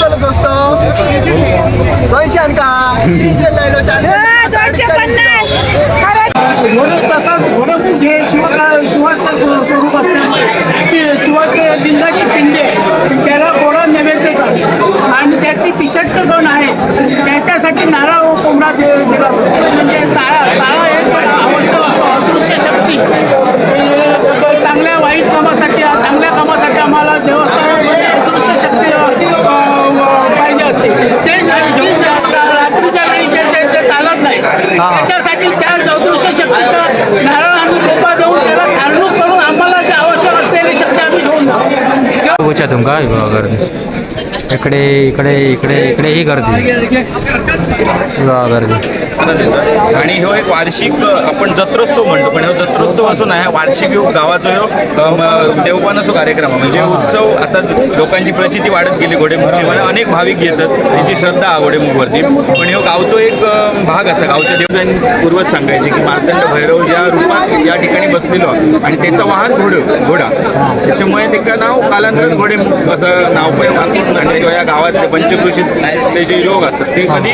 गावताला स्वस्त 200 का 300 लायलो 450 घोडे तसाच घोडेमुख हे शिवाचं स्वरूप असते की शिवाचे लिंगाची पिंडे त्याला घोडा नैवेद्य करतो आणि त्याची पिशक्त दोन आहे त्याच्यासाठी नारळ व कोंबडा दिला जातो. म्हणजे ताळा एक आवश्यक असतो. अदृश्य शक्ती चांगल्या वाईट कामासाठी चांगल्या कामासाठी आम्हाला देवस्थानामध्ये अदृश्य शक्ती पाहिजे असते. ते रात्रीच्या वेळी ते चालत नाही. त्याच्यासाठी त्या अदृश्य शक्तीचा नारळ आणि कोंबा देऊन त्याला ठारणूक करून आम्हाला जे आवश्यक असलेली शक्ती आम्ही घेऊन जाऊ. तुमका इकडे इकडे इकडे इकडे ही गर्दी गर्दी. आणि हो एक वार्षिक आपण जत्रोत्सव म्हणतो, पण हो जत्रोत्सव असून आहे वार्षिक ह्यो गावाचो ह्यो देवपानाचो कार्यक्रम आहे. म्हणजे उत्सव आता लोकांची प्रचिती वाढत गेली घोडेमुखची, म्हणजे अनेक भाविक येतात त्यांची श्रद्धा आहे घोडेमुखवरती. पण ह्यो गावचो एक भाग असा गावच्या देवतांनी पूर्वज सांगायचे की मार्तंड भैरव ज्या रूपात या ठिकाणी बसलेलो आणि त्याचं वाहन घोडा त्याच्यामुळे त्याचं नाव कालांतरात घोडेमुख असं नाव पण वाचून. आणि या गावातले पंचकृषी ते जे योग असतात ते कधी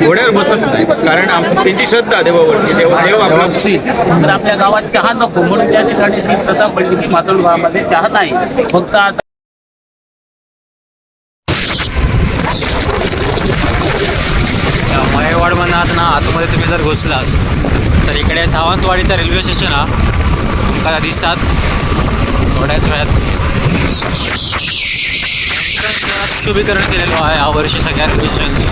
घोड्यावर बसत नाही, कारण त्यांची श्रद्धा देवावरती. देव आपला तर आपल्या गावात चहा नको म्हणून त्या ठिकाणी ती प्रथा पडली की मातोड गावामध्ये चहा नाही. फक्त आता मयवाड मनात ना आतमध्ये तुम्ही जर घुसलास तर इकडे सावंतवाडीचा रेल्वे स्टेशन हा तुमका दिसतात थोड्याच वेळात. शुभीकरण केलेलं आहे यावर्षी सगळ्या रेल्वे स्टेशनचं.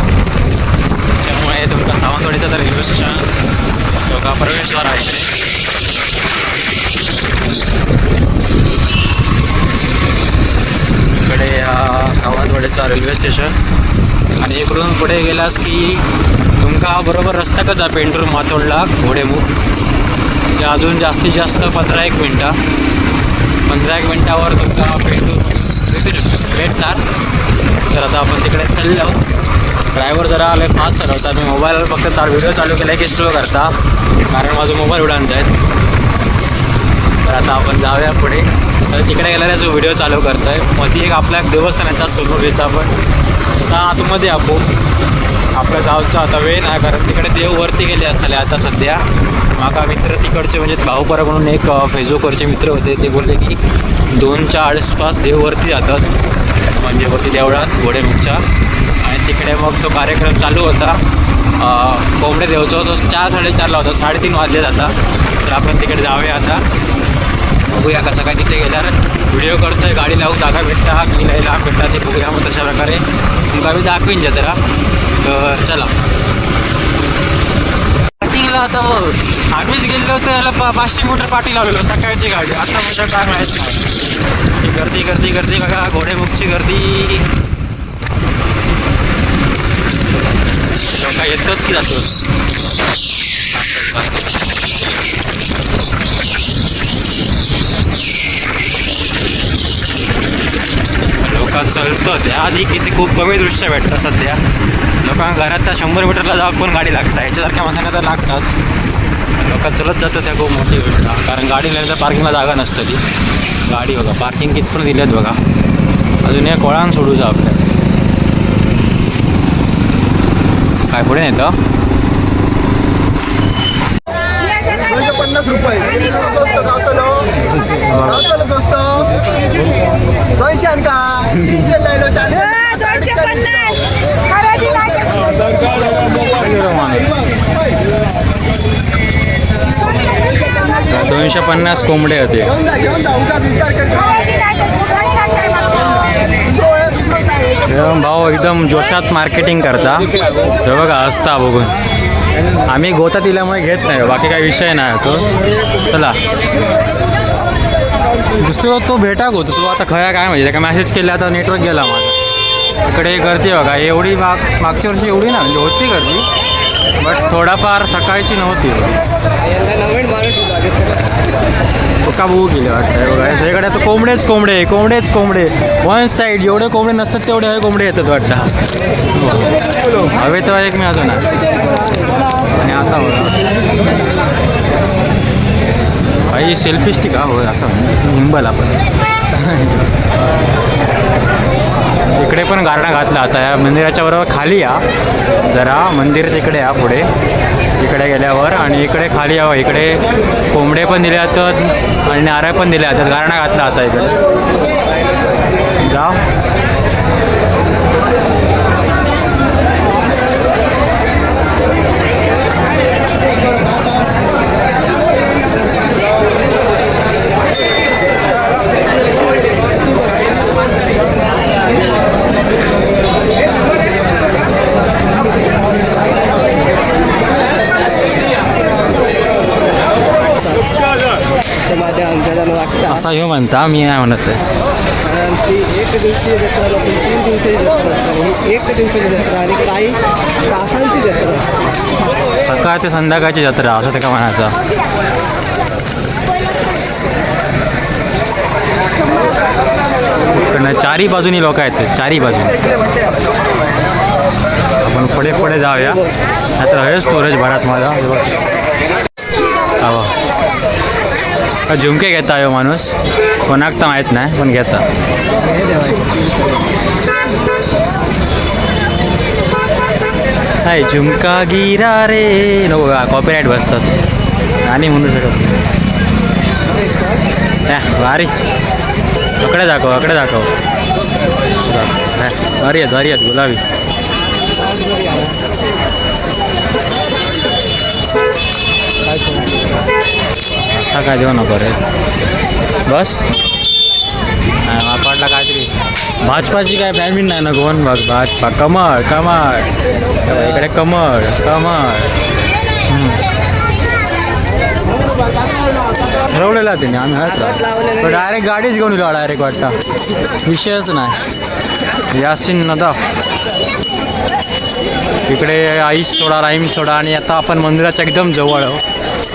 त्यामुळे तुमका सावंतवाडीचं तर रेल्वे स्टेशन योगा प्रवेशद्वार आहे इकडे सावंतवाडीचा रेल्वे स्टेशन. आणि इकडून पुढे गेलास की तुमका बरोबर रस्ता कसा पेंटूर मातोडला घोडेमुख ते अजून जास्तीत जास्त 15-1 मिनटं 15-1 मिनटावर तुमका पेंटूर भेटणार. तर आता आपण तिकडे चाललो. ड्रायव्हर जरा आले फास्ट चालवता. मी मोबाईल फक्त व्हिडिओ चालू केला की स्लो करता, कारण माझा मोबाईल उडानचा आहे. तर आता आपण जाऊया पुढे. तर तिकडे गेल्याने जो व्हिडिओ चालू करतो आहे मध्ये एक आपला एक देवस्थान येतात सोनूरचा. पण आता आतमध्ये आपण आपल्या गावचा आता वेळ नाही, कारण तिकडे देव वरती गेले असताले आता सध्या. माका मित्र तिकडचे म्हणजे भाऊपरा म्हणून एक फेसबुकवरचे मित्र होते, ते बोलले की 2च्या आसपास देववरती जातात, म्हणजे वरती देवळात घोडेमुखच्या. आणि तिकडे मग तो कार्यक्रम चालू होता कोंबडे देवचा. तो 4-4:30ला होता. 3:30 वाजले जाता. तर आपण तिकडे जाऊया आता. बघूया कसं काय तिथे गेल्यावर व्हिडिओ करतो आहे. गाडी लावून जागा भेटता की नाही लाग भेटता ते बघूया. मग तशा प्रकारे तुमका मी दाखवीन जरा. तर चला पार्किंगला. आता मग आम्हीच गेलो होतो याला 500 मीटर पाठी लावलेलो सकाळची गाडी. आता म्हणजे काय माहीत नाही. गर्दी गर्दी गर्दी बघा घोडेमुखची गर्दी. लोक येतात की जातो. लोक चलतं त्याआधी किती खूप कमी दृश्य भेटतं सध्या. लोकांना घरात तर 100 मीटरला जाऊ पण गाडी लागतात. ह्याच्यासारख्या माणसांना तर लागताच. लोक चलत जातं त्या खूप मोठी गोष्ट, कारण गाडी तर पार्किंगला जागा नसतं. ती गाडी बघा पार्किंग कितपण दिल्यात बघा. अजून एक वळण सोडू जा आपल्या. काय पुढे नेतं 250 रुपये स्वस्त गावतालो स्वस्त 200 का 300 लायलो 250 कोंबडे होते. भाऊ एकदम जोशात मार्केटिंग करता. हे बघा असता बघून. आम्ही गोता दिल्यामुळे घेत नाही, बाकी काही विषय नाही तो. चला दुसरं तो भेटाक होतो तो आता खया काय म्हणजे का मेसेज केला आता नेटवर्क गेला माझा. इकडे गर्दी बघा एवढी मागच्या वर्षी एवढी ना म्हणजे होती गर्दी, बट थोडाफार सकाळची नव्हती. का बघू गेले वाटतं बघा सगळीकडे आता कोंबडेच कोंबडे वन साईड. जेवढे कोंबडे नसतात तेवढे हवे कोंबडे येतात वाटतं. हवे तर एक मी अजून. आणि आता भाई सेल्फी स्टिक हा होय असं हिंबल आपण. इकडे पण गारणा घातला आता या मंदिराच्या बरोबर खाली या जरा मंदिर तिकडे या पुढे इकडे गेल्यावर आणि इकडे खाली यावं इकडे कोंबडे पण दिले जातात आणि नारळ पण दिले जातात गारणा घातला आता इकडे जा माझ्या अंदाजानं वाटतं असा ह्यो म्हणता मी नाही म्हणत आहे कारण ती एक दिवशी जत्रा नसून 3 दिवसाची जत्रा असते ही एक दिवसाची जत्रा आणि काही तासांची जत्रा असते. सकाळ ते संध्याकाळची जत्रा असं ते का म्हणायचं इकडनं चारी बाजूनी लोक आहेत चारी बाजूनी आपण पुढे पुढे जाऊया नाहीतर हे स्टोरेज भरात माझा हवा झुमके घेता हो माणूस कोणाक तर माहीत नाही पण घेता हाय झुमका गिरा रे नको कॉपीराईट बसतात आणि म्हणू शकत भारी अकडे दाखव भारी आहेत गुलाबी असा काय देऊ नको रे बस वाटला काहीतरी भाजपाची काय बॅडमिंटन नाही ना कोण बघ भाजपा कमळ इकडे कमळ ठरवलेला त्यांनी आम्ही हळत डायरेक्ट गाडीच घेऊन गेलो डायरेक्ट वाटता विषयच नाही यासीन नदाफ इकडे आईस सोडा राईम सोडा आणि आता आपण मंदिराच्या एकदम जवळ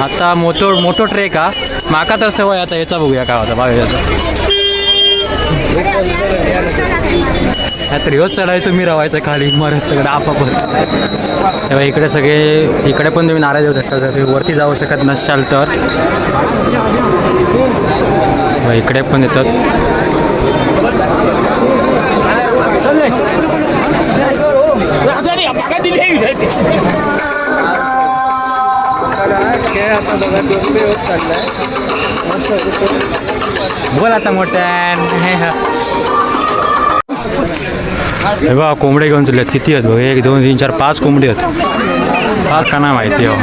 आता मोठो ट्रेक हा माका तर सवय आता याचा बघूया काय होता बाहेरचा तर ह्योच चढायचं मी रवायचं खाली मरत सगळं आपापत तेव्हा इकडे सगळे इकडे पण तुम्ही नाराज होऊ शकता जर वरती जाऊ शकत नसाल तर इकडे पण येतात बोल आता मोठ्यान हे बघा कोंबडे घेऊन चाललेत किती आहेत बघ 1 2 3 4 5 कोंबडी आहेत 5 का नाही माहिती हो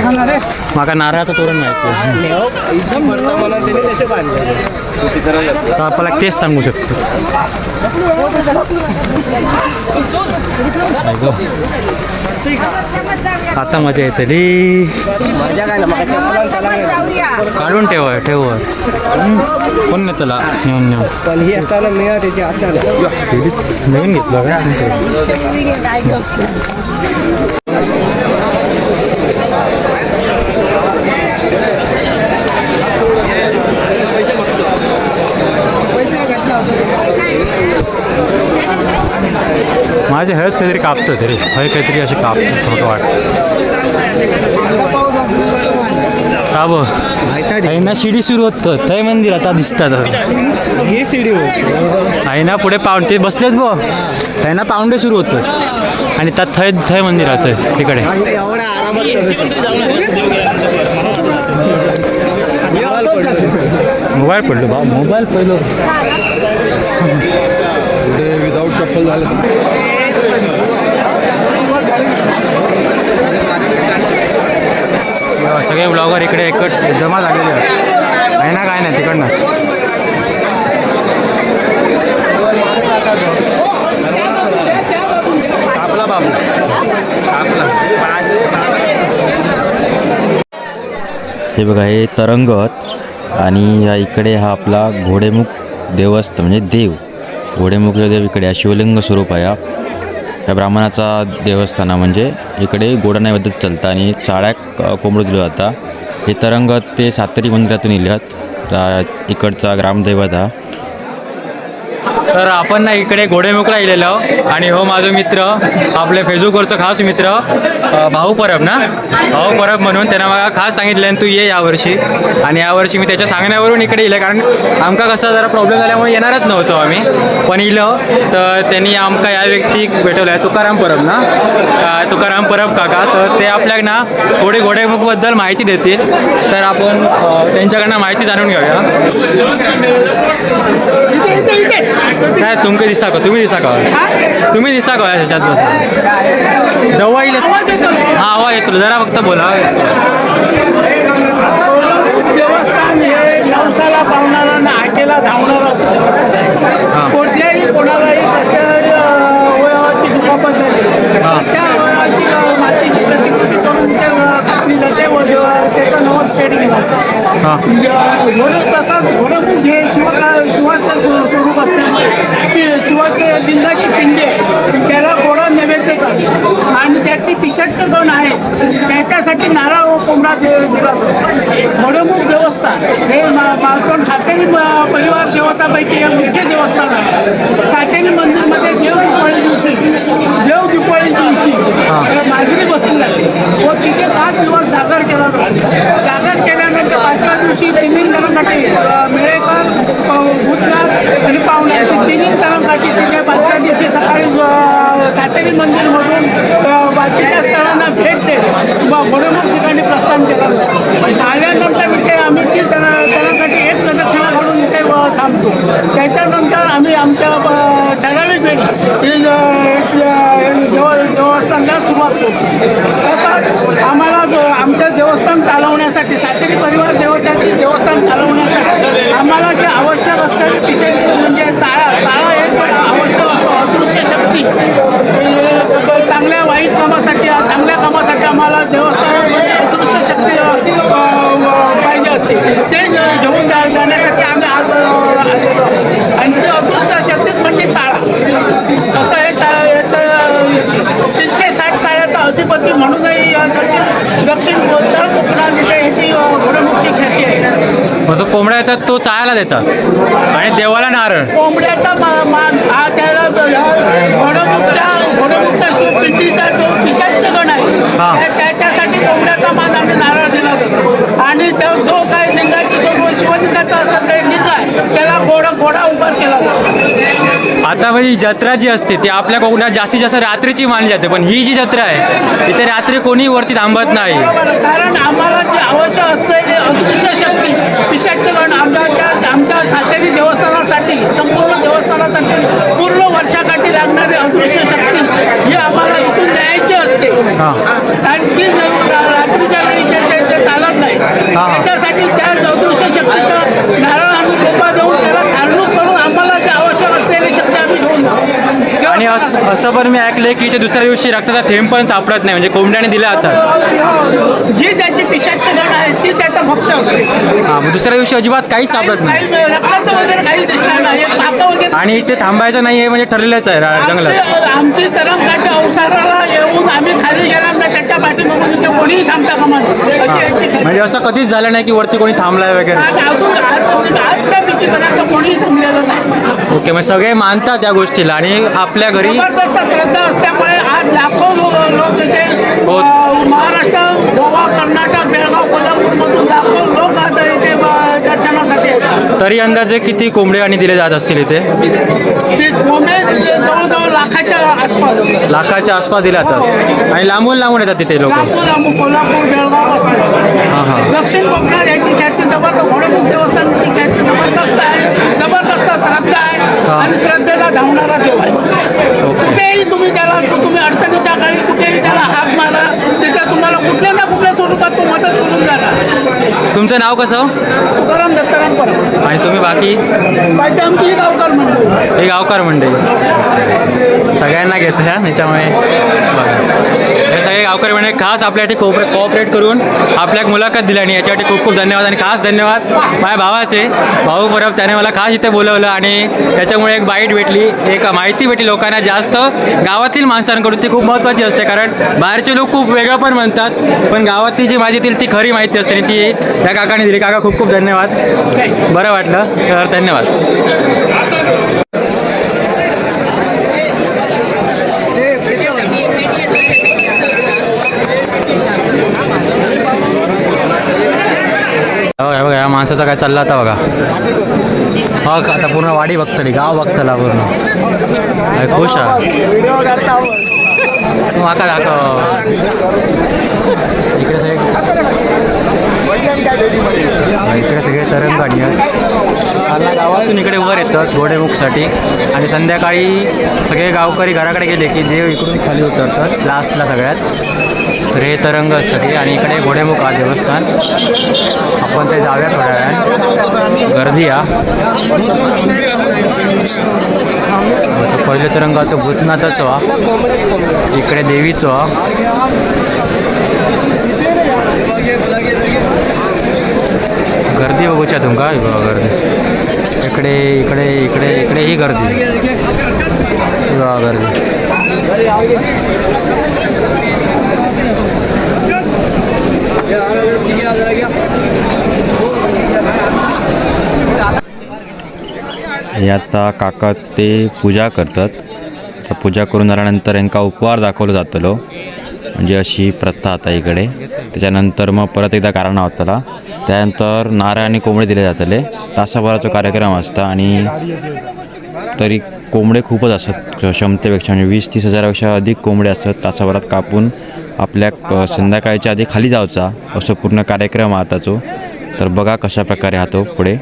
माका नारळाचं तोरण माहिती आपल्याला तेच सांगू शकतो आता मजा येतली काढून ठेव कोण नाही त्याला नेऊन पण ही असताना मिळा त्याची आशा नवीन घेतलं माझे हळस काहीतरी कापतं तरी हय काहीतरी असे कापतं छोटं का बघ ना शिडी सुरू होतं थंय मंदिर आता दिसतात ही सीडी होती आहे ना पुढे पाऊंडे बसलेत बघ आहे ना पाऊंडे सुरू होतं आणि त्यात थंय मंदिर राहतं तिकडे एवढा आरामात मोबाईल पडलो बा मोबाईल पहिलं विदाऊट चप्पल झालं सगळे ब्लॉगर इकडे एकट जमा झालेले आहे ना काय नाही तिकडनं आपला बाबू आपला हे बघा हे तरंगत आणि या इकडे हा आपला घोडेमुख देवस्थान म्हणजे देव घोडेमुख देव इकडे शिवलिंग स्वरूप आहे या ब्राह्मणाचा देवस्थान म्हणजे इकडे गोडा नैवेद्य चालतं आणि चाळ्या कोंबडं दिलं जातं हे तरंगत ते सातेरी मंदिरातून इल्यात इकडचा ग्रामदैवत हा तर आपण ना इकडे घोडेमुखला गेलेलो आणि हो माझा मित्र आपले फेसबुकवरचं खास मित्र भाऊ परब ना, भाऊ परब म्हणून त्यांना मला खास सांगितलं तू ये यावर्षी. आणि यावर्षी मी त्याच्या सांगण्यावरून इकडे येईल, कारण आमका कसा जरा प्रॉब्लेम झाल्यामुळे येणारच नव्हतो आम्ही, पण इलं तर त्यांनी आमका या व्यक्ती भेटवलं आहे तुकाराम परब ना, तुकाराम परब काका. तर ते आपल्याक ना थोडी घोडेमुखबद्दल माहिती देतील, तर आपण त्यांच्याकडनं माहिती जाणून घेऊया. नाही तुमके दिसा का, तुम्ही दिसा का, तुम्ही दिसा का त्याच्यात जवळ येईल. हा आवाज येतो जरा फक्त बोला. देवस्थान हे नवसाला पावणारा ना आटेला धावणारा असं देवस्थान आहे. कुठल्याही कोणालाही कसल्याही अवयवाची दुखापत झाली त्या अवयवाची मातीची प्रतिकृती करून ते घातली जाते व त्याचं नवस पेट केला जातो. तसाच घोडमुख हे शिवाचं स्वरूप असल्यामुळे शिवाचे लिंगाची पिंडी आहे, त्याला घोडा नैवेद्य करतो आणि त्याची पिशाच्च गण आहे त्याच्यासाठी नारळ व कोंबडा दिला जातो. घोडमुख देवस्थान हे मालवण सातेरी परिवार देवतापैकी एक मुख्य देवस्थान आहे. सातेरी मंदिरमध्ये देव दिवाळी दिवशी माजरी बसली जाते व तिथे 5 दिवस जागर केला जातो. जागर केल्यानंतर 5व्या दिवशी तिन्ही जणांसाठी मेळेकर, भूतनाथ आणि पाहुणे असे तिन्ही जणांसाठी तिथे 5व्या दिवशी सकाळी सातेरी मंदिरमधून बाकीच्या स्थळांना भेट देत घोडमुख ठिकाणी प्रस्थान केलं जातं. आल्यानंतर इथे आम्ही ती जणांसाठी एक प्रदक्षिणा घालून इथे थांबतो. त्याच्यानंतर आम्ही आमच्या ठराविक वेळी देवस्थानला सुरुवात करतो. तसंच आम्हाला आमचं देवस्थान चालवण्यासाठी सातेरी परिवार देवस्थान चालवण्यासाठी आम्हाला जे आवश्यक असणारे विषय म्हणजे ताळा एक आवश्यक असतो. अदृश्य शक्ती चांगल्या वाईट कामासाठी चांगल्या कामासाठी आम्हाला देवस्थानामध्ये अदृश्य शक्ती पाहिजे असते. ते घेऊन जाण्यासाठी आम्ही आज आलेलो आहोत. आणि ते अदृश्य शक्तीच म्हणजे ताळा. कसं आहे 360 ताळ्याचा अधिपती म्हणूनही दक्षिण उत्तर कोकणात इथे ह्याची घोडमुखची ख्याती आहे. मग तो कोंबड्या येतात तो चाळायला देतात आणि देवाला नारळ. कोंबड्याचा मान हा त्याला घोडमुखच्या शिवपिंडीचा जो पिशाच्च गण आहे त्याच्यासाठी कोंबड्याचा मान आणि नारळ दिला जातो. आणि जो काय लिंगाची जो शिवलिंगाचा असं ते लिंग आहे त्याला घोडा उभार केला जातो. आता म्हणजे जत्रा जी असते ती आपल्या कोकणात जास्तीत जास्त रात्रीची मानली जाते, पण ही जी जत्रा आहे इथे रात्री कोणी वरती थांबत नाही. कारण आम्हाला जे आवश्यक असतं ते अदृश्य शक्ती पिशाच्च गण आमच्या सातेरी देवस्थानासाठी संपूर्ण देवस्थानासाठी पूर्ण वर्षाकाठी लागणारी अदृश्य शक्ती ही आम्हाला इथून न्यायची असते. कारण की रात्रीच्या वेळी ते चालत नाही. त्याच्यासाठी त्या अदृश्य शक्तीचं नारळ आणि कोपा देऊन त्याला धारणूक करून आम्हाला जे आवश्यक असलेली शक्ती आम्ही घेऊन जातो. आणि असं पण मी ऐकलंय की ते दुसऱ्या दिवशी रक्ताचा थेंब पण सापडत नाही, म्हणजे कोंबड्याने दिला जातात. जी त्याची पिशाच्च गण आहे ती त्याचा भक्ष असते. मग दुसऱ्या दिवशी अजिबात काहीच सापडत नाही. रक्ताचं वगैरे काही दिसणार नाही. पाका वगैरे आणि इथे थांबायचं नाही हे म्हणजे ठरलेलंच आहे जंगलात. आमची तरंगाची अवसाराला येऊन आम्ही खाली गेल्यानंतर त्याच्या पाठीमागून इथे कोणीही थांबता कामा नये अशी म्हणजे असं कधीच झालं नाही की वरती कोणी थांबलाय वगैरे. आजच्या भीतीपर्यंत कोणीही थांबलेलं नाही. ओके, मग सगळे मानतात या गोष्टीला आणि आपल्या घरी जबरदस्त श्रद्धा असल्यामुळे आज लाखो लोक इथे महाराष्ट्र, गोवा, कर्नाटक, बेळगाव, कोल्हापूरमधून लाखो लोक आता इथे दर्शनासाठी येतात. तरी अंदाजे किती कोंबडे आणि दिले जात असतील इथे? ते कोंबडे जवळजवळ लाखाच्या आसपास असतात. लाखाच्या आसपास दिले जातात आणि लांबून लांबून येतात तिथे लोक. लांबून कोल्हापूर, बेळगाव असतात. दक्षिण कोकणात याची ख्याती जबरदस्त, घोडमुख देवस्थानची ख्याती जबरदस्त आहे. जबरदस्त श्रद्धा आहे आणि श्रद्धेला धावणारा देव आहे. कुठेही तुम्ही अडचणीच्या काळी कुठेही त्याला हाक मारा, तिथे तुम्हाला कुठल्या ना कुठल्या स्वरूपात तो मदत करून जाणार. तुमचं नाव कसं? तुकाराम दत्ताराम परब. आणि तुम्ही बाकी? बाकी आमची ही गावकार मंडळी. हे गावकार मंडळी सगळ्यांना घेतल्या त्याच्यामुळे हे सगळे गावकरी मंडळी खास आपल्यासाठी कोऑपरेट करून आपल्या मुलाखत दिली आणि याच्यासाठी खूप खूप धन्यवाद. आणि खास धन्यवाद माझ्या भावाचे, भाऊ परब, त्याने मला खास इथे बोलवलं आणि त्याच्यामुळे एक बाईट भेटली, एक माहिती भेटली लोकांना. जास्त गावातील माणसांकडून ती खूप महत्त्वाची असते, कारण बाहेरचे लोक खूप वेगळं पण म्हणतात, पण गावातली जी माहिती दिली ती खरी माहिती असते आणि ती त्या काकाने दिली. काका खूप खूप धन्यवाद, बरं वाटलं, तर धन्यवाद. बघा बघा या माणसाचा काय चालला आता बघा. हा आता पूर्ण वाडी बघतली गाव बघतला पूर्ण. काय खुश आहे तू आका दाखव इकडे सगळे तरंग गाडी आहेत. गावातून इकडे वर येतात घोडेमुखसाठी आणि संध्याकाळी सगळे गावकरी घराकडे गेले की देव इकडून खाली उतरतात लास्टला सगळ्यात. तर हे तरंग सगळे आणि इकडे घोडेमुख हा देवस्थान. आपण ते जाऊया थोड्या वेळाने. गर्दी हा पहिले तरंगा तो भूतनाथाचो हा इकडे देवीचो हा. गर्दी बघूच्या तुमका बघा गर्दी इकडे इकडे इकडे इकडे ही गर्दी बघा गर्दी. हे आता काका ते पूजा करतात. तर पूजा करून झाल्यानंतर यांका उपहार दाखवलं जातलो म्हणजे अशी प्रथा आता इकडे. त्याच्यानंतर मग परत एकदा कारण होतला. त्यानंतर नारळ आणि कोंबडे दिले जातले. तासाभराचा कार्यक्रम असता आणि तरी कोंबडे खूपच असतात क्षमतेपेक्षा म्हणजे 20-30 हजारापेक्षा अधिक कोंबडे असतात. तासाभरात कापून आपल्या संध्याकाळच्या आधी खाली जायचा असं पूर्ण कार्यक्रम आताचो. तर बघा कशा प्रकारे हा तो पुढे.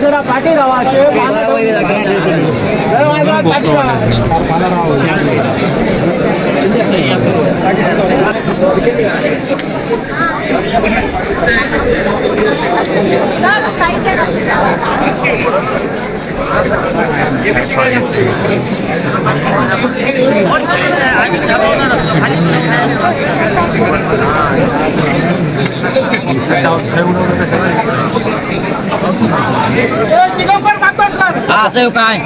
जरा पाठी राहा असं काय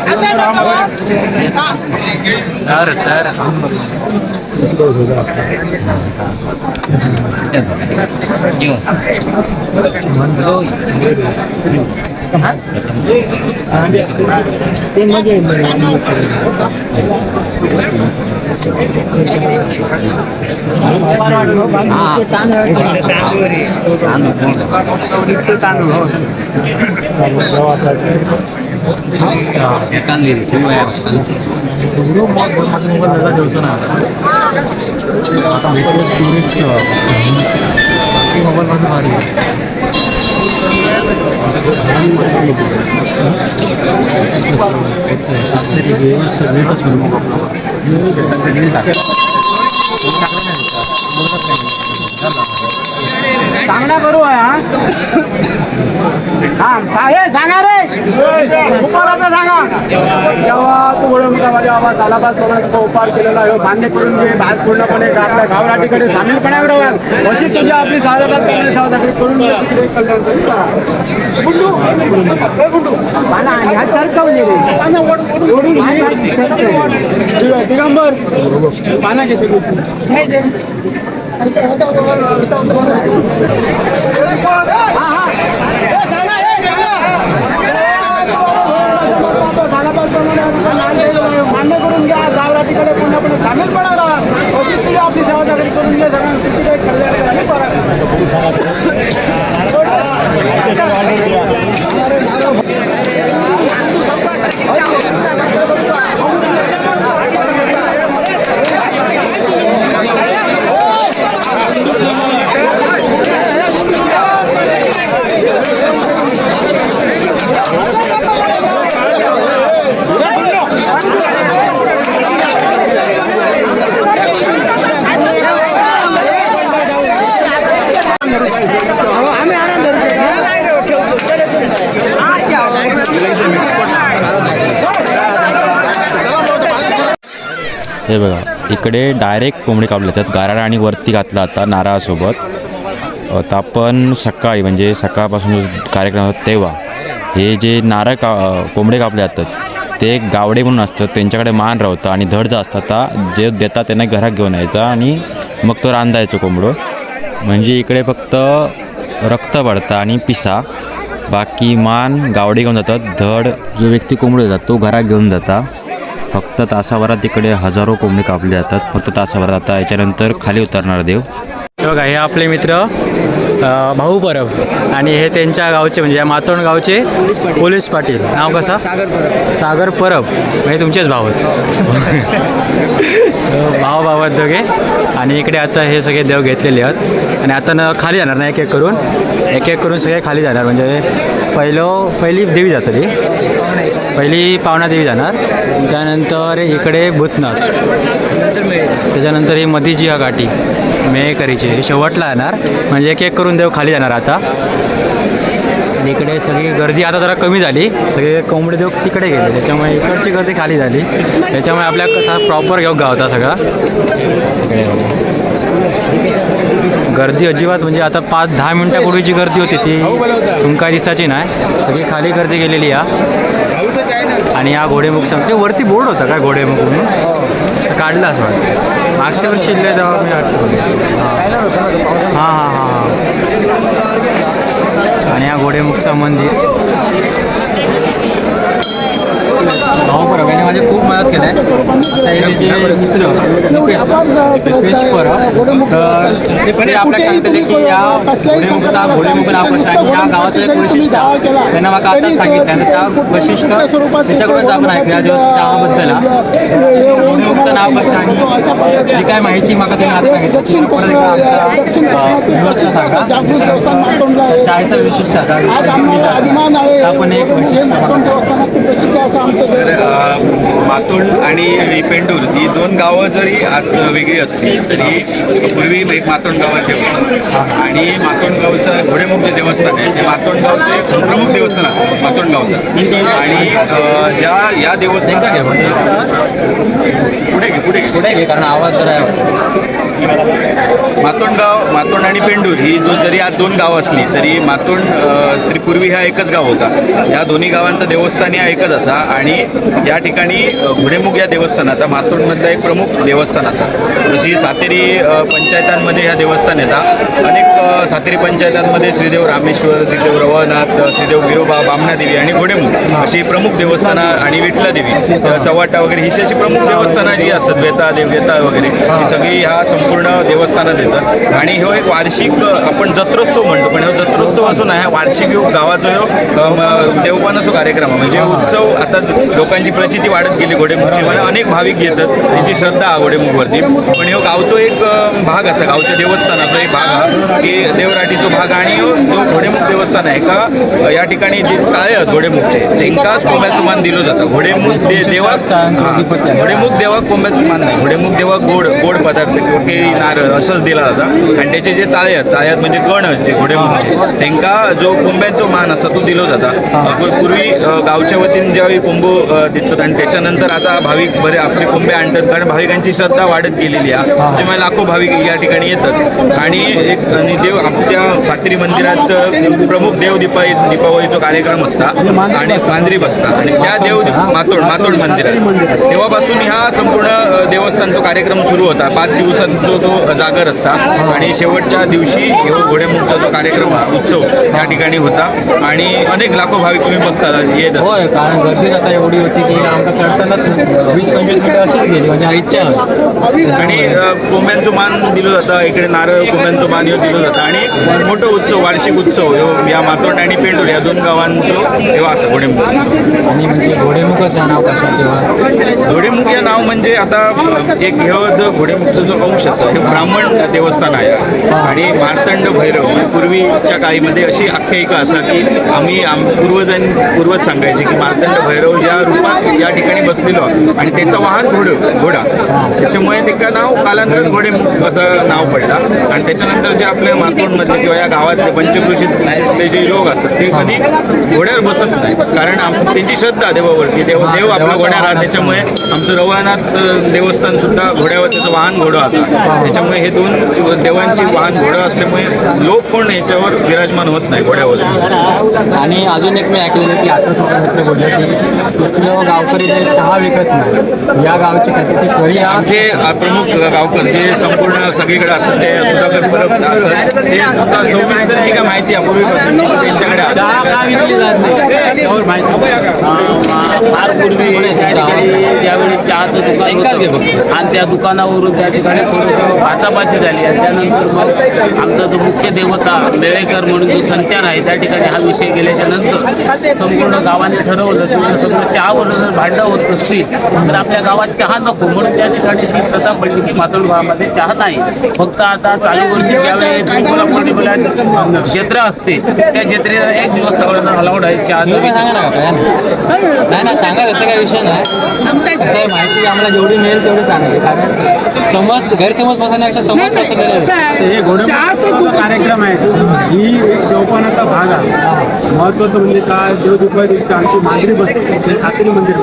सांगणं करू सांगा रे उपहाराचा सांगा. जेव्हा तू घोडेमुखा माझ्या बाबा सालाबाद लोकांचा उपहार केलेला आहे मान्य करून घे. आज पूर्णपणे आपल्या गावराटीकडे सामीलपणा मिळवा अशी तुझी आपली सालाबाद करण्यासाठी करून घे. तिकडे कल्याण दिगंबर पाना घेते मान्य करून घ्या. गावराटीकडे पूर्णपणे सामीलपणा राहा अशी तुझी आपली सेवादारी करून घे. हे बघा इकडे डायरेक्ट कोंबडी कापले जातात गाराडा आणि वरती घातला आता नारळासोबत. तर आपण सकाळी म्हणजे सकाळपासून जो कार्यक्रम होता तेव्हा हे जे कोंबडे कापले जातात ते गावडे म्हणून असतात, त्यांच्याकडे मान राहतं आणि धड जे असतात जे देतात त्यांना घरात घेऊन यायचा आणि मग तो रांधायचो कोंबडो. म्हणजे इकडे फक्त रक्त पडतं आणि पिसा, बाकी मान गावडे घेऊन जातात. धड जो व्यक्ती कोंबडे देतात तो घरात घेऊन जातात. फक्त तासाभरात इकडे हजारो कोंबडे कापले जातात फक्त तासाभरात. आता याच्यानंतर खाली उतरणार देव. बघा हे आपले मित्र भाऊ परब आणि हे त्यांच्या गावचे म्हणजे या मातोंड गावचे पोलीस पाटील. नाव कसं? सागर परब. म्हणजे तुमचेच भाऊ भाऊ आहेत दोघे. आणि इकडे आता हे सगळे देव घेतलेले आहेत आणि आता खाली जाणार ना एक एक करून सगळे खाली जाणार. म्हणजे पहिली देवी जातात, पहिली पावणा देवी जाणार, त्यानंतर इकडे भूतनाथ, त्याच्यानंतर ही मधीची हा गाठी मेकरीची हे शेवटला येणार. म्हणजे एक एक करून देव खाली जाणार आता. इकडे सगळी गर्दी आता जरा कमी झाली, सगळे कोंबडे देव तिकडे गेले त्याच्यामुळे इकडची गर्दी खाली झाली. त्याच्यामुळे आपल्या कसा प्रॉपर घेऊ गाव होता सगळा. गर्दी अजिबात म्हणजे आता 5-10 मिनटापूर्वीची गर्दी होती ती तुमका दिसायची नाही, सगळी खाली गर्दी गेलेली या. आणि हा घोडेमुख सांगते वरती बोर्ड होता काय घोडेमुख म्हणून काढला असं वाटतं. मागच्या वर्षी तेव्हा मी हां. आणि हा घोडेमुखचा मंदिर भाऊ परब याने माझे खूप मदत केलं आहे. आता हे जे मित्र रुपेश परब तर आपल्याला सांगते की या घोडेमुख नाव कसं आणि या गावाचं एक वैशिष्ट्य त्यांना मला आताच सांगितलं आणि त्या वैशिष्ट्य त्याच्याकडूनच आपण ऐकल्या जो चहाबद्दल घोडेमुखचं नाव कसं आणि जी काय माहिती मला तुम्ही आता सांगितलं सांगा चहाचं वैशिष्ट्य आपण एक वैशिष्ट्य मातोंड आणि पेंडूर ही 2 गावं जरी आज वेगळी असली तरी पूर्वी एक मातोंड गावात होतं आणि मातोंड गावचं घोडेमुख जे देवस्थान आहे ते मातोंड गावचे प्रमुख देवस्थान असतं मातोंड गावचं. आणि या देवस्थानात पुढे घे कारण आवाज जरा मातोंड आणि पेंडूर ही जरी आज 2 गावं असली तरी मातोंड त्रिपूर्वी हा एकच गाव होता. या दोन्ही गावांचं देवस्थान हा एकच असा आणि या ठिकाणी घोडेमुख या देवस्थानात मातोंडमधलं एक प्रमुख देवस्थान असा. जशी सातेरी पंचायतांमध्ये ह्या देवस्थान येतात. अनेक सातेरी पंचायतांमध्ये श्रीदेव रामेश्वर, श्रीदेव रवळनाथ, श्रीदेव गिरोबा, बामणादेवी आणि घोडेमुख अशी प्रमुख देवस्थानं आणि विठलादेवी चव्हाटा वगैरे ही अशी प्रमुख देवस्थानं जी असतात, वेताळ वगैरे ही सगळी ह्या संपूर्ण देवस्थानात येतात. आणि हो एक वार्षिक आपण जत्रोत्सव म्हणतो पण हा जत्रोत्सव असून आहे वार्षिक गावाचा देवपानाचा कार्यक्रम म्हणजे उत्सव. आता लोकांची प्रचिती वाढत गेली घोडेमुखची, मला अनेक भाविक येतात त्यांची श्रद्धा घोडेमुखवरती. पण हो गावचा एक भाग असा गावच्या देवस्थानाचा एक भाग हा की देवराटीचा भाग. आणि जो घोडेमुख देवस्थान आहे का या ठिकाणी जे चाळे आहेत घोडेमुखचे त्यांकाच कोंब्याचं मान दिलं जातं. घोडेमुख देवा कोंब्याचं मान नाही. घोडेमुख देवा गोड पदार्थ केळी नारळ असंच दिला जातं. आणि त्याचे जे चाळे आहेत म्हणजे गण जे घोडेमुखचे त्यांका जो कोंब्याचा मान असा तो दिला जाता. पूर्वी गावच्या वतीने ज्यावेळी कोंबो देतात आणि त्याच्यानंतर आता भाविक बरे आपले कोंबे आणतात कारण भाविकांची श्रद्धा वाढत गेलेली आहे. त्यामुळे लाखो भाविक या ठिकाणी येतात. आणि देव आपल्या सातेरी मंदिरात प्रमुख देव दीपावलीचा कार्यक्रम असता आणि मांजरी बसता आणि त्या देव मातोंड मंदिरात तेव्हापासून ह्या संपूर्ण देवस्थानचा कार्यक्रम सुरू होता. 5 दिवसांचा तो जागर असता आणि शेवटच्या दिवशी घोडेमुखचा जो कार्यक्रम उत्सव त्या ठिकाणी होता. आणि अनेक लाखो भाविक तुम्ही बघता येत असतात. होय कारण गर्दी आता एवढी होती की आमच्या चढताना 20-25 मिनिटं अशीच गेली म्हणजे इच्छा. आणि कोंब्यांचं मान दिलं जातं. इकडे नारळ कोंब्यांचं मान हे दिलं जातं आणि मोठं उत्सव वार्षिक उत्सव या मातोंड आणि पेंडूर या 2 गावांचं तेव्हा असं घोडेमुख. आणि म्हणजे घोडेमुखचं नाव कसं तेव्हा घोडेमुख या नाव म्हणजे आता एक हे घोडेमुखचा जो अंश असं हे ब्राह्मण देवस्थान आहे. आणि मार्तंड भैरव पूर्वीच्या काळीमध्ये अशी आख्यायिका असा की पूर्वज सांगायचे की मार्तंड भैरव ज्या रूपात या ठिकाणी बसलेलो आणि त्याचा वाहन घोडा त्याच्यामुळे त्याचं नाव कालांतराने घोडेमुख असं नाव पडलं. आणि त्याच्यानंतर जे आपल्या मातोंडमधले किंवा या गावातले पंचकृषीतले जे लोक असतात ते कधी घोड्यावर बसत नाही कारण त्यांची श्रद्धा देवावरती. देव आपल्या घोड्यावर त्याच्यामुळे आमचं रवळनाथ देवस्थान सुद्धा घोड्यावर त्याचं वाहन घोडं असं त्याच्यामुळे हे दोन देवांची वाहन घोडं असल्यामुळे लोक कोण याच्यावर विराजमान होत नाही घोड्यावर. आणि अजून एक मी ऐकलेलं की आता तुम्ही बोललं की इथलं गावकरी जे चहा विकत नाही या गावची किती खरी आमचे प्रमुख गावकर जे संपूर्ण सगळीकडे असतात ते सुधाकर परब असतात ते आता सविस्तर जी काय माहिती अपूर्वीपासून त्यांच्याकडे फार पूर्वी त्या ठिकाणी ज्यावेळी चहाचं दुकान होतं आणि त्या दुकानावरून त्या ठिकाणी थोडंसं भाचाभाची झाली आणि त्यानंतर मग आमचा जो मुख्य देवता मेळेकर म्हणून जो संचार आहे त्या ठिकाणी हा विषय गेल्याच्या नंतर संपूर्ण गावाने ठरवलं की सगळं चहावर जर भांडणं होत नसतील तर आपल्या गावात चहा नको म्हणून त्या ठिकाणी ती प्रथा पडली की मातोड गावामध्ये चहा नाही. फक्त आता चालू वर्षी ज्यावेळी बिलकुल पौर्णिमेला जत्रा असते त्या जत्रेला एक दिवस सगळं अलाउड आहे चहा. सांगा ना नाही ना सांगा तसं काही विषय नाही. कसं आहे माहिती आम्हाला जेवढी मिळेल तेवढी चांगली कारण समज गैरसमज पसरण्यापेक्षा समज पसरलेला कार्यक्रम आहे ही एक देवपानाचा भाग आहे. महत्वाचं म्हणजे काय देवदुपारी दिवशी आमची मांजरी बसते खात्री मंदिर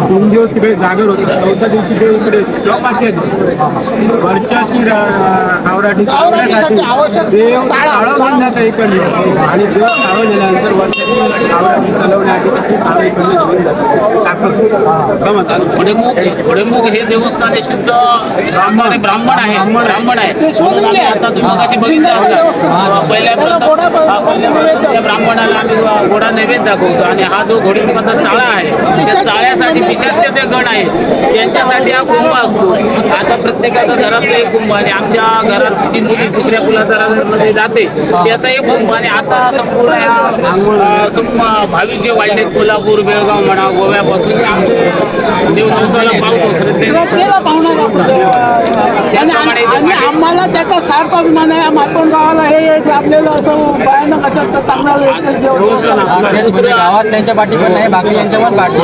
3 दिवस तिकडे जागर होते. 4थ्या दिवशी ते इकडे पाठी वर्षाची गावराठी चालवण्यासाठी देव चाळव घेऊन जातं इकडनं आणि देव चाळवलेल्यानंतर वर्षाची गावराठी चालवण्यासाठी चाळव इकडनं घेऊन जातं. घोडेमुख हे देवस्थान हे शुद्ध ब्राह्मण आहे म्हणून आम्ही आता तुम्ही कशी बघितलं असाल पहिल्या त्या ब्राह्मणाला आम्ही घोडा नैवेद्य दाखवतो आणि हा जो घोडेमुखाचा चाळा आहे त्या चाळ्यासाठी विशेष ते गण आहे यांच्यासाठी हा कुंभ असतो. आता प्रत्येकाच्या घरातलं एक कुंभ आणि आमच्या घरात ती मुली दुसऱ्या कुलाचारामध्ये जाते त्याचा एक कुंभ आणि आता संपूर्ण भाविक जे वाढले कोल्हापूर बेळगाव म्हणा गोव्यापासून देवसाला पावतो आम्हाला त्याचा सारखा अभिमान आहे. मातोंड गावाला हे एक आपल्याला असं भयानक असं चांगला गावात त्यांच्या पाठी पण नाही बाकी यांच्या पण पाठी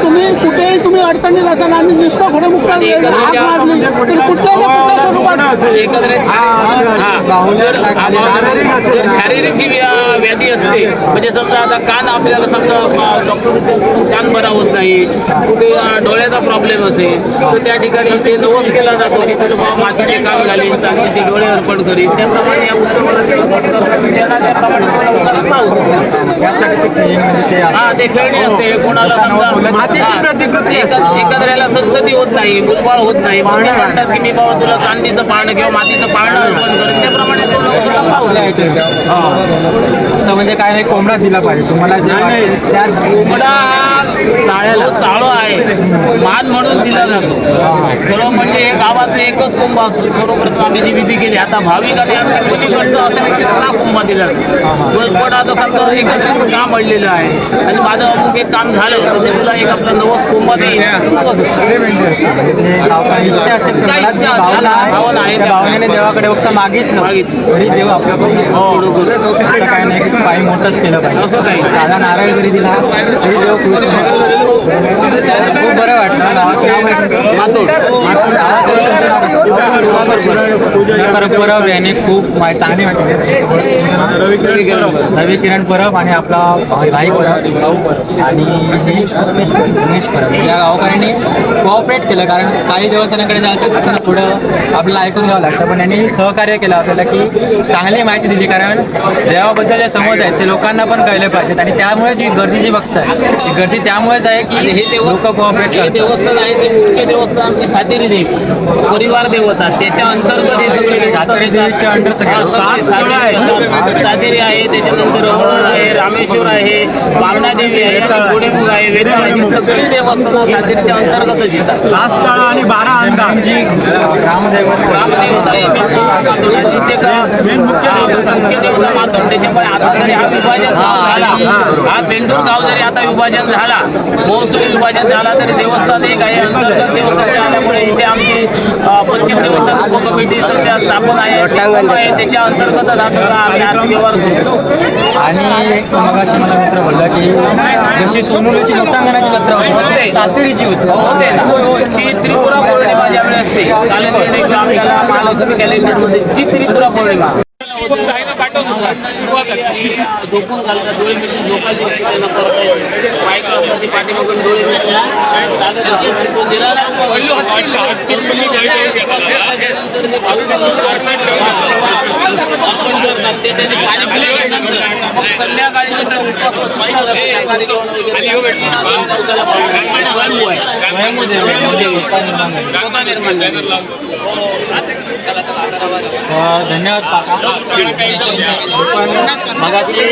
तुम्ही कुठेही तुम्ही अडचणीत असाल आणि नुसतं घोडेमुखला शारीरिक जी व्याधी असते म्हणजे समजा आता कान आपल्याला समजा डॉक्टर कान बरा होत नाही कुठे डोळ्याचा प्रॉब्लेम असेल तर त्या ठिकाणी ते नवस केला जातो की तर मातीचे काम घालीन चांगली ते डोळे अर्पण करीन त्याप्रमाणे या हा ते खेळणी असते कोणाला समजा एखाद्याला संतती होत नाही गुणवाळ होत नाही म्हणतात की मी बाबा तुला चांदीचं पाळणं किंवा मातीचं पाळणं अर्पण करेन त्याप्रमाणे असं म्हणजे काय नाही कोंबडा दिला पाहिजे तुम्हाला त्या कोंबडा चाळो आहे मान म्हणून दिला जातो. सर्व म्हणजे हे गावाचं एकच कुंभ असतो. सर्वप्रथम आम्ही जी विधी केली आता भाविक आणि आमच्या मुलीकडचं असं व्यक्तीला कुंभ दिला जातो. पण आता समजा एकत्राचं काम अडलेलं आहे आणि माझं अमुक एक काम झालं तर ते तुला एक आपला नवस कुंभ देईल इच्छा असेल भावना आहे भावनेने देवाकडे फक्त मागितलं तरी देव आपल्याकडून असं काय नाही की काही मोठंच केलं पाहिजे असं काही साधा नारळ जरी दिला तरी देव खुश खूप बरं वाटतं. परब याने खूप चांगली वाटते रवी किरण परब आणि आपला भाई परब आणि गणेश परब या गावकऱ्यांनी कोऑपरेट केलं कारण काही देवस्थानाकडे जायचं थोडं आपल्याला ऐकून घ्यावं लागतं पण यांनी सहकार्य केलं आपल्याला की चांगली माहिती दिली कारण देवाबद्दल जे समज आहेत ते लोकांना पण कळले पाहिजेत आणि त्यामुळेच ही गर्दी जी बघताय ती गर्दी त्यामुळेच आहे की हे लोक कोऑपरेट करतात. देवस्थान आहे ते मुख्य देवस्थान आमची सातेरी देवी परिवार देवता त्याच्या अंतर्गत हे सगळे सातेरी देवीच्या अंडर सातेरी आहे त्याच्यानंतर अवळण आहे रामेश्वर आहे वामनादेवी आहे गोडेमुख आहे वेदाळाची सगळी देवस्थानं सातेरीच्या अंतर्गतच येतात. आणि 12 अंदाज जी रामदेवता मुख्य देवता मातोंड त्याच्यामुळे आता जरी हा विभाजन झाला हा पेंडूर गाव जरी आता विभाजन झाला महसुली विभाजन झाला तरी देवस्थान एक आहे अंतर्गत देवस्थान आल्यामुळे इथे आमची पश्चिम देवस्थान उपकमिटी सध्या स्थापन आहे त्याच्या अंतर्गतच हा सगळा आम्ही आर्थिक व्यवहार करतो. आणि एक मगाशी मला मित्र बोलला की जशी सोनोलीची मोठ्यांगणाची जत्रा होती सातेरीची होते ना ती त्रिपुरा पौर्णिमा ज्यावेळी असते कॅलेंडर आपल्याला महालक्ष्मी कॅलेंडर जी त्रिपुरा पौर्णिमा झोपून घालतात डोळे मिशी झोपायची त्यांना करता येते बायका असतात ती पाठीमागून डोळे मिटून चालत असतात तो दिला त्यानंतर ते भाविक अर्पण करतात ते त्यांनी पाणी पिल्यानंतर मग संध्याकाळी त्यांना उपवास माहीत सकाळी धन्यवाद मगाशी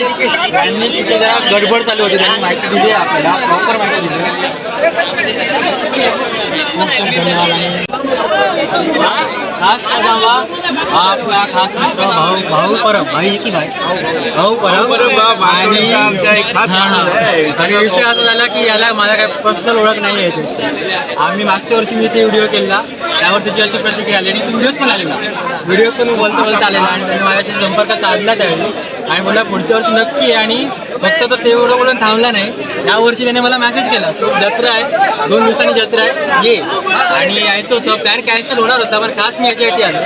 त्यांनी तिथे जरा गडबड चालू होती त्यांनी माहिती दिली आपल्याला प्रॉपर माहिती दिली खास सांगावा हा आपला खास मित्र भाऊ परब भाई की भाऊ परब आणि आमचा एक खास माणूस आहे. आणि विषय असा झाला की याला माझा काही पर्सनल ओळख नाही आहे आम्ही मागच्या वर्षी मी ते व्हिडिओ केला त्यावर त्याची अशी प्रतिक्रिया आली आणि तो व्हिडिओत पण आलेला व्हिडिओ पण बोलता आलेला आणि त्यांनी माझ्याशी संपर्क साधला त्यावेळी आणि मला पुढच्या वर्षी नक्की आहे आणि फक्त तो ते एवढं बोलून थांबला नाही यावर्षी त्याने मला मेसेज केला तो जत्रा आहे 2 दिवसांनी जत्रा आहे ये आणि यायचं होतं प्लॅन कॅन्सल होणार होता पण खास मी याच्यासाठी आलो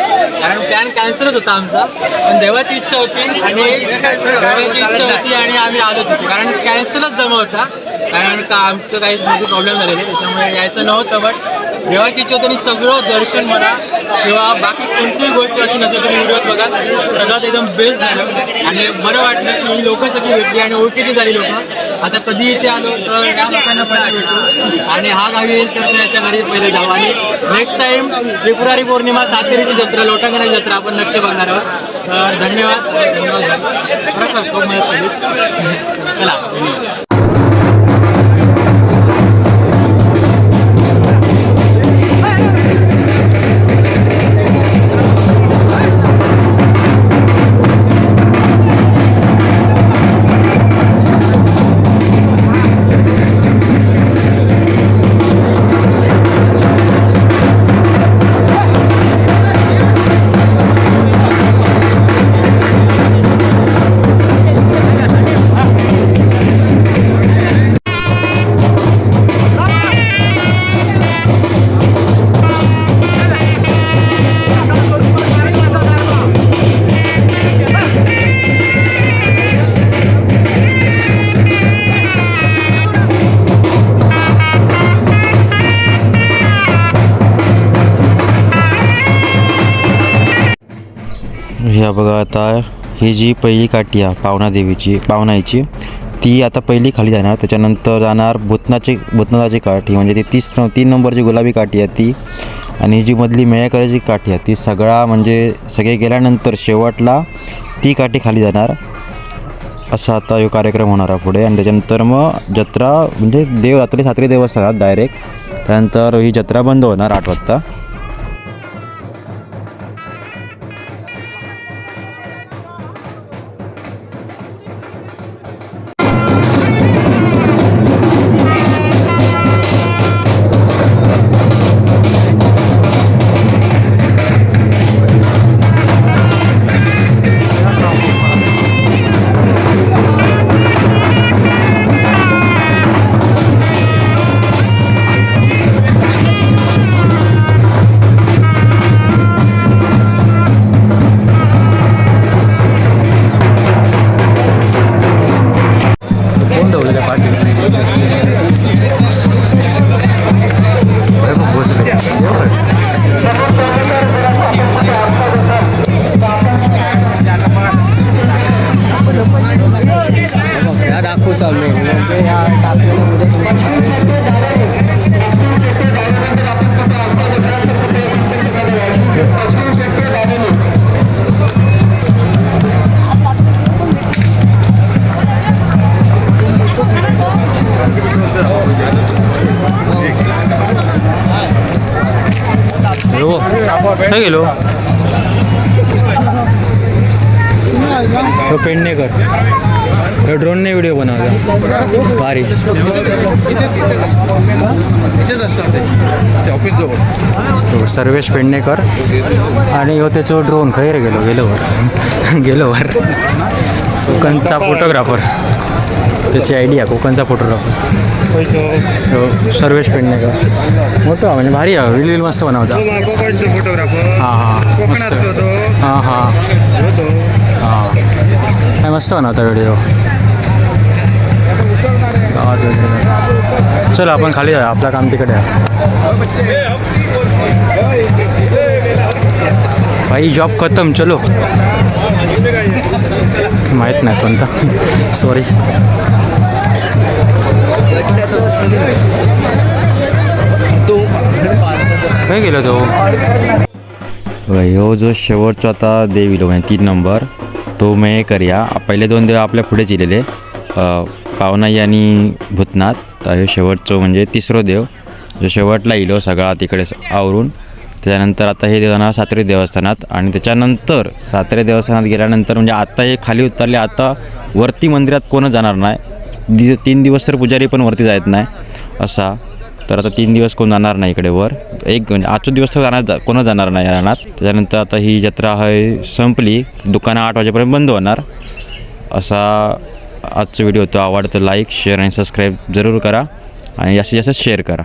कारण प्लॅन कॅन्सलच होता आमचा पण देवाची इच्छा होती आणि आम्ही आलो तिथे कारण कॅन्सलच जमा होता कारण का आमचं काही प्रॉब्लेम झालेले त्याच्यामुळे यायचं नव्हतं बट देवाची इच्छा होती आणि सगळं दर्शन म्हणा किंवा बाकी कोणतीही गोष्ट अशी नसेल तुम्ही व्हिडिओत बघा सगळ्यात एकदम बेस्ट झालं आणि बरं वाटलं की ही लोकं सगळी भेटली आणि ओळखीची झाली लोकं आता कधी इथे आलो तर या लोकांना पण भेटू आणि हा गावी येईल तर याच्या घरी पहिले जाऊ आणि नेक्स्ट टाईम त्रिपुरारी पौर्णिमा सातेरीची जत्रा लोटांगणाची जत्रा आपण नक्की बघणार आहोत तर धन्यवाद खरं खूप मदत केली चला धन्यवाद ह्या बघा आता ही जी पहिली काठी आहे पावनाईची ती आता पहिली खाली जाणार त्याच्यानंतर जाणार भूतनाथाची काठी म्हणजे ती 3 नंबरची गुलाबी काठी आहे ती आणि जी मधली मेळ्याकराची काठी आहे ती सगळे गेल्यानंतर शेवटला ती काठी खाली जाणार असा आता हा कार्यक्रम होणार आहे पुढे आणि त्याच्यानंतर मग जत्रा म्हणजे सातेरी देवस्थानात डायरेक्ट त्यानंतर ही जत्रा बंद होणार 8 वाजता गेलो तो पेडणेकर तो ड्रोनने व्हिडिओ बनवला भारी सर्वेश पेडणेकर आणि हो त्याचं ड्रोन खैर गेलो वर कोकणचा फोटोग्राफर त्याची आयडिया कोकणचा फोटोग्राफर सर्वेश पेडणेकर मोठं म्हणजे भारी आहे रील मस्त बनवता फोटोग्राफर हां मस्त हां हां काय मस्त बनवता व्हिडिओ. गावात वगैरे. चल आपण खाली जाऊया, आपलं काम तिकडे आहे. भाई जॉब खतम, चलो. माहीत नाही कोणता, सॉरी. काय गेलो तो ह्यो जो शेवटचा आता देव इलो म्हणजे 3 नंबर तो मी करूया. पहिले 2 देव आपल्या पुढेच इलेले पावनाई आणि भूतनाथ. तर हे शेवटचं म्हणजे 3रो देव जो शेवटला इलो सगळा तिकडे आवरून. त्याच्यानंतर आता हे जाणार सातेरी देवस्थानात आणि त्याच्यानंतर सातेरी देवस्थानात गेल्यानंतर म्हणजे आता हे खाली उतरले. आता वरती मंदिरात कोणच जाणार नाही. 3 दिवस तर पुजारी पण वरती जात नाही असा. तर आता 3 दिवस कोण जाणार नाही इकडे वर. म्हणजे आजचा दिवस तर कोणच जाणार नाही रानात. त्याच्यानंतर आता ही जत्रा आहे संपली. दुकानं 8 वाजेपर्यंत बंद होणार. असा आजचा व्हिडिओ होता. आवडतं लाईक शेअर आणि सबस्क्राईब जरूर करा आणि जास्तीत जास्त शेअर करा.